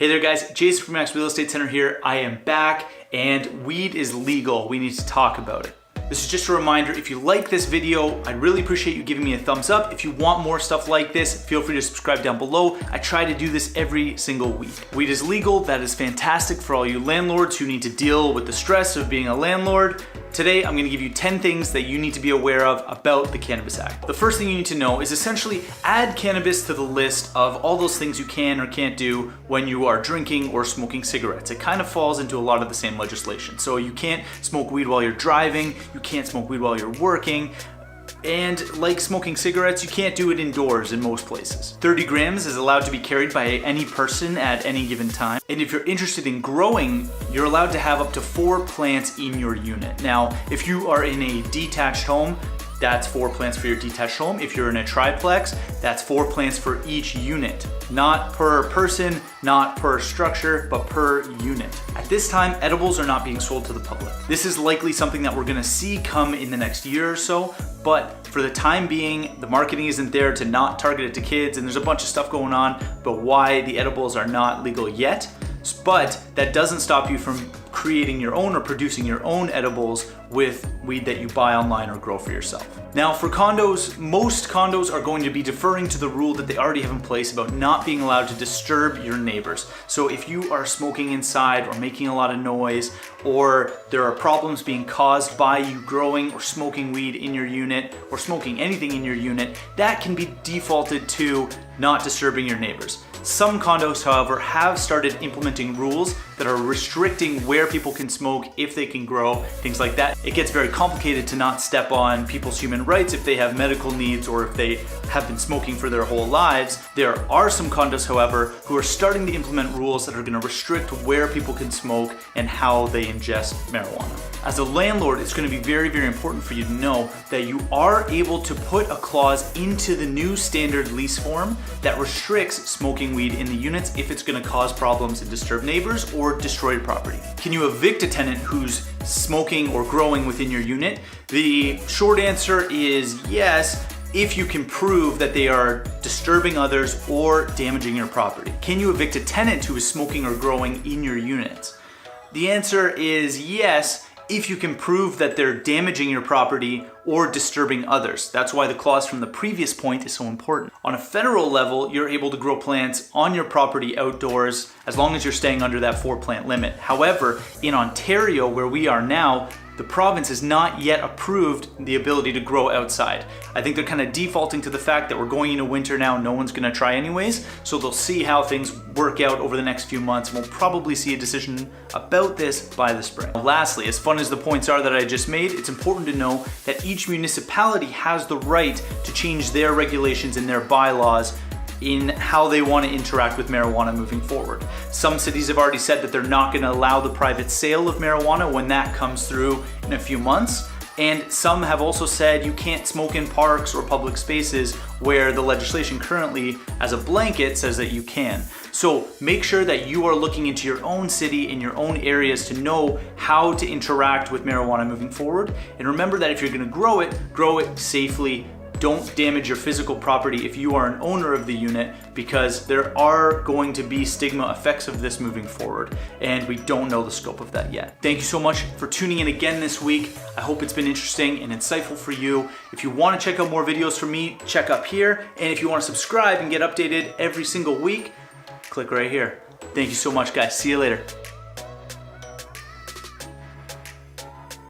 Hey there guys, Jason from Max Real Estate Center here. I am back and weed is legal. We need to talk about it. This is just a reminder, if you like this video, I'd really appreciate you giving me a thumbs up. If you want more stuff like this, feel free to subscribe down below. I try to do this every single week. Weed is legal, that is fantastic for all you landlords who need to deal with the stress of being a landlord. Today, I'm gonna give you 10 things that you need to be aware of about the Cannabis Act. The first thing you need to know is essentially add cannabis to the list of all those things you can or can't do when you are drinking or smoking cigarettes. It kind of falls into a lot of the same legislation. So you can't smoke weed while you're driving, you can't smoke weed while you're working, and like smoking cigarettes, you can't do it indoors in most places. 30 grams is allowed to be carried by any person at any given time. And if you're interested in growing, you're allowed to have up to 4 plants in your unit. Now, if you are in a detached home, that's 4 plants for your detached home. If you're in a triplex, that's 4 plants for each unit. Not per person, not per structure, but per unit. At this time, edibles are not being sold to the public. This is likely something that we're gonna see come in the next year or so, but for the time being, the marketing isn't there to not target it to kids, and there's a bunch of stuff going on, but why the edibles are not legal yet. But that doesn't stop you from creating your own or producing your own edibles with weed that you buy online or grow for yourself. Now for condos, most condos are going to be deferring to the rule that they already have in place about not being allowed to disturb your neighbors. So if you are smoking inside or making a lot of noise, or there are problems being caused by you growing or smoking weed in your unit or smoking anything in your unit, that can be defaulted to not disturbing your neighbors. Some condos, however, have started implementing rules that are restricting where people can smoke, if they can grow, things like that. It gets very complicated to not step on people's human rights if they have medical needs or if they have been smoking for their whole lives. There are some condos, however, who are starting to implement rules that are going to restrict where people can smoke and how they ingest marijuana. As a landlord, it's going to be very, very important for you to know that you are able to put a clause into the new standard lease form that restricts smoking weed in the units if it's going to cause problems and disturb neighbors or destroy property. Can you evict a tenant who's smoking or growing within your unit? The short answer is yes, if you can prove that they are disturbing others or damaging your property. Can you evict a tenant who is smoking or growing in your units? The answer is yes, if you can prove that they're damaging your property or disturbing others. That's why the clause from the previous point is so important. On a federal level, you're able to grow plants on your property outdoors as long as you're staying under that 4 plant limit. However, in Ontario, where we are now, the province has not yet approved the ability to grow outside. I think they're kind of defaulting to the fact that we're going into winter now, no one's gonna try anyways, so they'll see how things work out over the next few months, and we'll probably see a decision about this by the spring. Lastly, as fun as the points are that I just made, it's important to know that each municipality has the right to change their regulations and their bylaws in how they want to interact with marijuana moving forward. Some cities have already said that they're not going to allow the private sale of marijuana when that comes through in a few months. And some have also said you can't smoke in parks or public spaces where the legislation currently, as a blanket, says that you can. So make sure that you are looking into your own city and your own areas to know how to interact with marijuana moving forward. And remember that if you're going to grow it safely. Don't damage your physical property if you are an owner of the unit, because there are going to be stigma effects of this moving forward, and we don't know the scope of that yet. Thank you so much for tuning in again this week. I hope it's been interesting and insightful for you. If you want to check out more videos from me, check up here. And if you want to subscribe and get updated every single week, click right here. Thank you so much, guys. See you later.